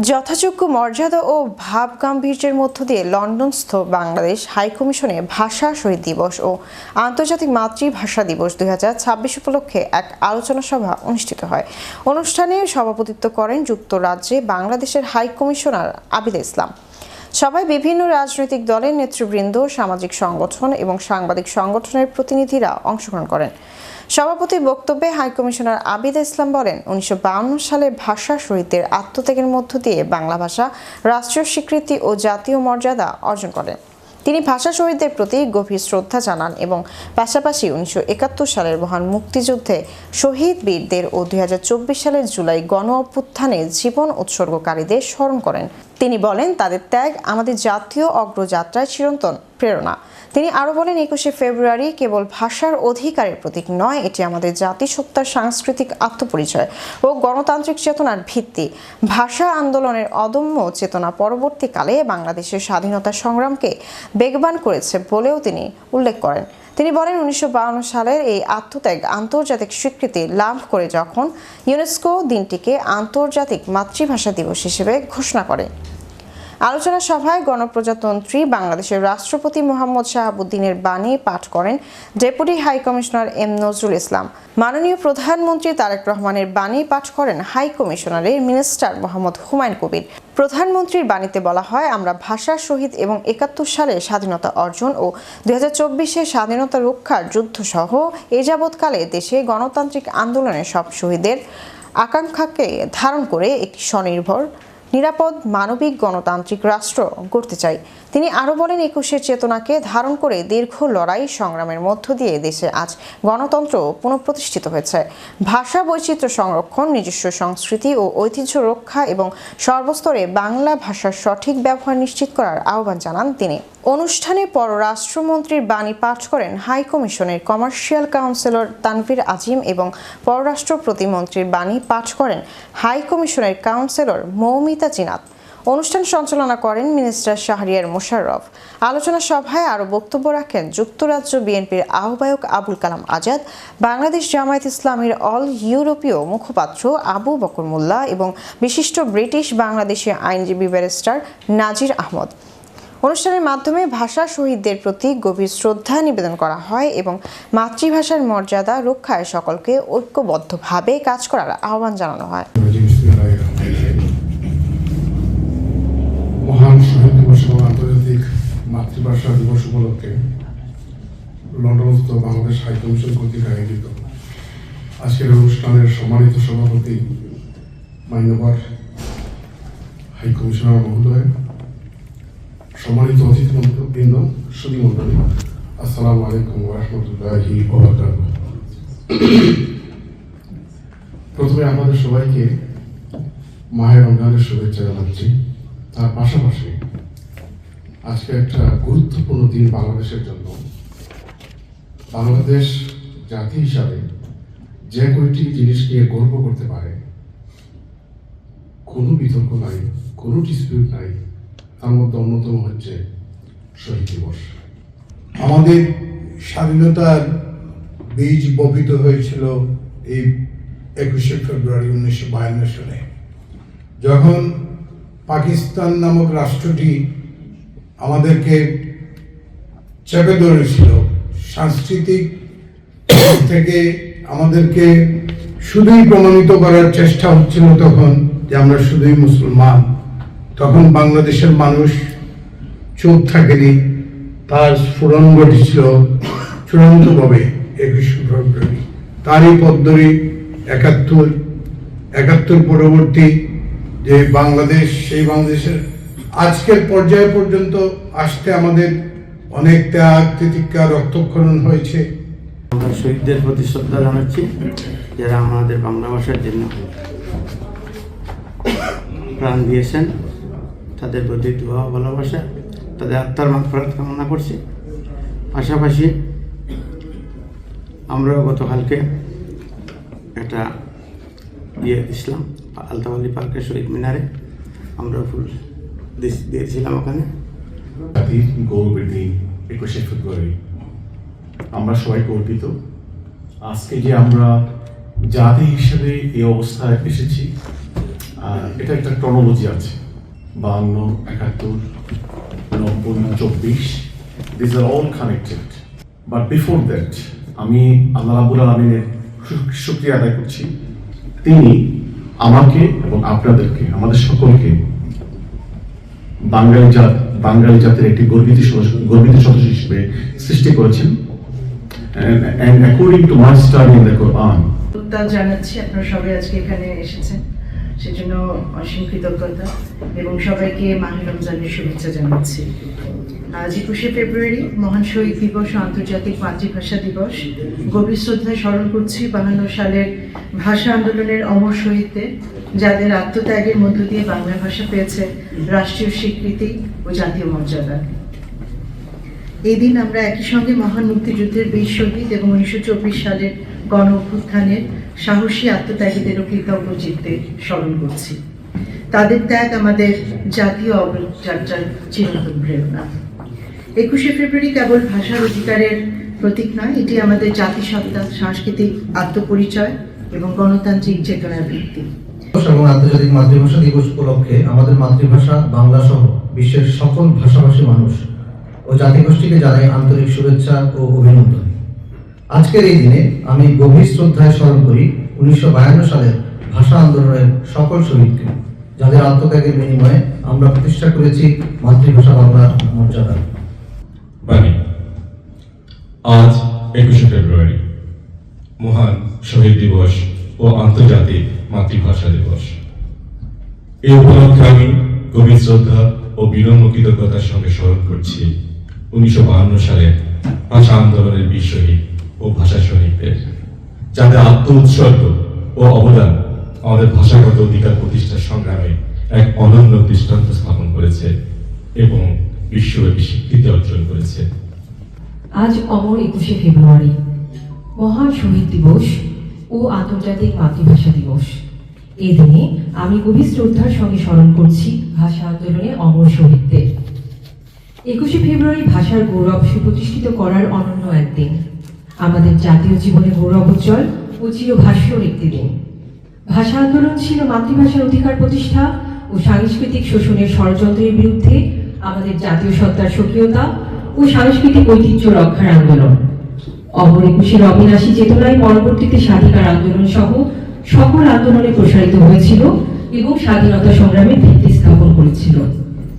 যথাযোগ্য মর্যাদা ও ভাবগাম্ভীর্যের মধ্য দিয়ে লন্ডনস্থ বাংলাদেশ হাইকমিশনে ভাষা শহীদ দিবস ও আন্তর্জাতিক মাতৃভাষা দিবস 2026 উপলক্ষে এক আলোচনা সভা অনুষ্ঠিত হয়। অনুষ্ঠানে সভাপতিত্ব করেন যুক্তরাজ্যে বাংলাদেশের হাইকমিশনার আবিদা ইসলাম। সভায় বিভিন্ন রাজনৈতিক দলের নেতৃবৃন্দ, সামাজিক সংগঠন এবং সাংবাদিক সংগঠনের প্রতিনিধিরা অংশগ্রহণ করেন। সভাপতির বক্তব্যে হাইকমিশনার আবিদা ইসলাম বলেন, 1952 সালে ভাষা শহীদদের আত্মত্যাগের মধ্য দিয়ে বাংলা ভাষা রাষ্ট্রীয় স্বীকৃতি ও জাতীয় মর্যাদা অর্জন করে। তিনি ভাষা শহীদদের প্রতি গভীর শ্রদ্ধা জানান এবং পাশাপাশি 1971 সালের মহান মুক্তিযুদ্ধে শহীদ বীরদের ও 2024 সালের জুলাই গণ অভ্যুত্থানে জীবন উৎসর্গকারীদের স্মরণ করেন। তিনি বলেন, তাদের ত্যাগ আমাদের জাতীয় অগ্রযাত্রায় চিরন্তন প্রেরণা। তিনি আরও বলেন, 21শে ফেব্রুয়ারি কেবল ভাষার অধিকারের প্রতীক নয়, এটি আমাদের জাতিসত্তার সাংস্কৃতিক আত্মপরিচয় ও গণতান্ত্রিক চেতনার ভিত্তি। ভাষা আন্দোলনের অদম্য চেতনা পরবর্তীকালে বাংলাদেশের স্বাধীনতা সংগ্রামকে বেগবান করেছে বলেও তিনি উল্লেখ করেন। তিনি বলেন, 1952 সালের এই আত্মত্যাগ আন্তর্জাতিক স্বীকৃতি লাভ করে যখন ইউনেস্কো দিনটিকে আন্তর্জাতিক মাতৃভাষা দিবস হিসেবে ঘোষণা করে। আলোচনা সভায় গণপ্রজাতন্ত্রী বাংলাদেশের রাষ্ট্রপতি মোহাম্মদ শাহাবুদ্দিনের বাণী পাঠ করেন deputy high commissioner M Nazrul Islam. মাননীয় প্রধানমন্ত্রী তারেক রহমানের বাণী পাঠ করেন হাই কমিশনারের মিনিস্টার মোহাম্মদ হুমায়ুন কবির। প্রধানমন্ত্রীর বাণীতে বলা হয়, আমরা ভাষা শহীদ এবং 71 সালে স্বাধীনতা অর্জন ও 2024-এ স্বাধীনতা রক্ষার যুদ্ধ সহ এ যাবৎকালে দেশে গণতান্ত্রিক আন্দোলনের সব শহীদের আকাঙ্ক্ষাকে ধারণ করে একটি স্বনির্ভর, নিরাপদ, মানবিক গণতান্ত্রিক রাষ্ট্র গড়তে চাই। তিনি আরও বলেন, 21-এর চেতনাকে ধারণ করে দীর্ঘ লড়াই সংগ্রামের মধ্য দিয়ে দেশে আজ গণতন্ত্র পুনঃপ্রতিষ্ঠিত হয়েছে। ভাষা বৈচিত্র্য সংরক্ষণ, নিজস্ব সংস্কৃতি ও ঐতিহ্য রক্ষা এবং সর্বস্তরে বাংলা ভাষার সঠিক ব্যবহার নিশ্চিত করার আহ্বান জানান তিনি। অনুষ্ঠানে পররাষ্ট্রমন্ত্রীর বাণী পাঠ করেন হাই কমিশনের কমার্শিয়াল কাউন্সিলর তানভীর আজিম এবং পররাষ্ট্র প্রতিমন্ত্রীর বাণী পাঠ করেন হাই কমিশনের কাউন্সিলর মৌমিতা জিনাত। অনুষ্ঠান সঞ্চালনা করেন মিনিস্টার শাহরিয়ার মোশাররফ। আলোচনা সভায় আরও বক্তব্য রাখেন যুক্তরাজ্য বিএনপির আহ্বায়ক আবুল কালাম আজাদ, বাংলাদেশ জামায়াত ইসলামীর অল ইউরোপীয় মুখপাত্র আবু বকর মোল্লা এবং বিশিষ্ট ব্রিটিশ বাংলাদেশি আইনজীবী ব্যারিস্টার নাজির আহমদ। অনুষ্ঠানের মাধ্যমে ভাষা শহীদদের প্রতি গভীর শ্রদ্ধা নিবেদন করা হয় এবং মাতৃভাষার মর্যাদা রক্ষায় সকলকে ঐক্যবদ্ধভাবে কাজ করার আহ্বান জানানো হয়। মহান শহীদ দিবস এবং আন্তর্জাতিক মাতৃভাষা দিবস উপলক্ষে লন্ডনস্থ বাংলাদেশ হাইকমিশন কর্তৃক আয়োজিত আজকের অনুষ্ঠানের সম্মানিত সভাপতি মাননীয় হাইকমিশনার মহোদয়, সম্মানিত অতিথিবৃন্দ, সুধীমণ্ডলী, আসসালামু আলাইকুম ওয়া রাহমাতুল্লাহি ওয়া বারাকাতুহু। প্রথমে আমাদের সবাইকে মাহে রমজানের শুভেচ্ছা জানাচ্ছি। তার পাশাপাশি আজকে একটা গুরুত্বপূর্ণ দিন বাংলাদেশের জন্য। বাংলাদেশ জাতি হিসাবে যে কয়টি জিনিস নিয়ে গর্ব করতে পারে, কোনো বিতর্ক নাই, কোনো ডিসপিউট নাই, তার মধ্যে অন্যতম হচ্ছে শহীদ দিবস। আমাদের স্বাধীনতার বীজ বপিত হয়েছিল এই 21শে ফেব্রুয়ারি 1952 সালে, যখন পাকিস্তান নামক রাষ্ট্রটি আমাদেরকে চেপে ধরেছিল। সাংস্কৃতিক থেকে আমাদেরকে শুধুই প্রমাণিত করার চেষ্টা হচ্ছিল তখন যে আমরা শুধুই মুসলমান। তখন বাংলাদেশের মানুষ চুপ থাকেনি, তার স্ফুরণ ঘটেছিল চূড়ান্তভাবে 21শে ফেব্রুয়ারি। তারই পদ্ধতি 71 পরবর্তী যে বাংলাদেশ, সেই বাংলাদেশের আজকের পর্যায় পর্যন্ত আসতে আমাদের অনেক ত্যাগ, তিতিক্ষা, রক্তক্ষরণ হয়েছে। আমরা শহীদদের প্রতি শ্রদ্ধা জানাচ্ছি, যারা আমাদের বাংলা ভাষার জন্য প্রাণ দিয়েছেন। তাদের প্রতি দোয়া, ভালোবাসা, তাদের আত্মার মাগফিরাত কামনা করছি। পাশাপাশি আমরাও গতকালকে একটা ইসলাম আলতাওয়ালি পার্কের শহীদ মিনারে আমরা ফুল দিয়েছিলাম। ওখানে জাতির গৌরবের দিন 21শে ফেব্রুয়ারি, আমরা সবাই গর্বিত। আজকে যে আমরা জাতি হিসেবে এই অবস্থায় এসেছি, এটা একটা ক্রনোলজি আছে, 52, 71, 90, 24, this are all connected. But before that আমি আল্লাহ রাব্বুল আলামিনের শুকরিয়া আদায় করছি, তিনি আমাকে এবং আপনাদেরকে, আমাদের সকলকে বাঙালি জাতের একটি গর্বিত সদস্য হিসেবে সৃষ্টি করেছেন। And according to my study in the Quran, তা জানাচ্ছি আপনারা সবাই আজকে এখানে এসেছেন, সেজন্য অসীম কৃতজ্ঞতা এবং সবাইকে মাহে রমজানের শুভেচ্ছা জানাচ্ছি। আজ 21শে ফেব্রুয়ারি মহান শহীদ দিবস ও আন্তর্জাতিক মাতৃভাষা দিবস। গভীর শ্রদ্ধায় স্মরণ করছি 52 সালের ভাষা আন্দোলনের অমর শহীদদের, যাদের আত্মত্যাগের মধ্য দিয়ে বাংলা ভাষা পেয়েছে রাষ্ট্রীয় স্বীকৃতি ও জাতীয় মর্যাদা। এই দিন আমরা একই সঙ্গে মহান মুক্তিযুদ্ধের বীর শহীদ এবং 1924 সালের গণ অভ্যুত্থানের সাহসী আত্মত্যাগীদেরও কৃতজ্ঞ চিত্তে স্মরণ করছি। তাদের ত্যাগ আমাদের জাতীয় অগ্রযাত্রার চিরন্তন প্রেরণা। 21শে ফেব্রুয়ারি কেবল ভাষার অধিকারের প্রতীক নয়, এটি আমাদের জাতিসত্তা, সাংস্কৃতিক আত্মপরিচয় এবং গণতান্ত্রিক চেতনার ভিত্তি। এবং আন্তর্জাতিক মাতৃভাষা দিবস উপলক্ষে আমাদের মাতৃভাষা বাংলা সহ বিশ্বের সকল ভাষাভাষী মানুষ ও জাতিগোষ্ঠীকে জানাই আন্তরিক শুভেচ্ছা ও অভিনন্দন। আজকের এই দিনে আমি গভীর শ্রদ্ধায় স্মরণ করি 1952 সালের ভাষা আন্দোলনের সকল শহীদকে, যাদের আত্মত্যাগের বিনিময়ে আমরা প্রতিষ্ঠা করেছি মাতৃভাষা বাংলার মর্যাদা। বাণী। আজ 21শে ফেব্রুয়ারি মহান শহীদ দিবস ও আন্তর্জাতিক মাতৃভাষা দিবস। এই উপলক্ষে আমি গভীর শ্রদ্ধা ও বিনম্র কৃতজ্ঞতার সঙ্গে স্মরণ করছি 1952 সালের ভাষা আন্দোলনের বীর শহীদ ও ভাষা শহীদদের, যাদের আত্ম উৎসর্গ ও অবদান আমাদের ভাষাগত অধিকার প্রতিষ্ঠার সংগ্রামে এক অনন্য দৃষ্টান্ত স্থাপন করেছে এবং বিশ্বব্যাপী স্বীকৃতি অর্জন করেছে। আজ অমর 21শে ফেব্রুয়ারি মহান শহীদ দিবস ও আন্তর্জাতিক মাতৃভাষা দিবস। এই দিনে আমি গভীর শ্রদ্ধার সঙ্গে স্মরণ করছি ভাষা আন্দোলনে অমর শহীদদের। 21শে ফেব্রুয়ারি ভাষার গৌরব সুপ্রতিষ্ঠিত করার অনন্য একদিন, আমাদের জাতীয় জীবনে গৌরবোজ্জ্বল ও চিরভাস্বর একটি দিন। ভাষা আন্দোলন ছিল মাতৃভাষার অধিকার প্রতিষ্ঠা ও সাংস্কৃতিক শোষণের ষড়যন্ত্রের বিরুদ্ধে আমাদের জাতীয় সত্তার স্বকীয়তা ও সাংস্কৃতিক ঐতিহ্য রক্ষার আন্দোলন। অমর 21-এর অবিনাশী চেতনায় পরবর্তীতে স্বাধিকার আন্দোলন সহ সকল আন্দোলনে প্রসারিত হয়েছিল এবং স্বাধীনতা সংগ্রামের ভিত্তি স্থাপন করেছিল।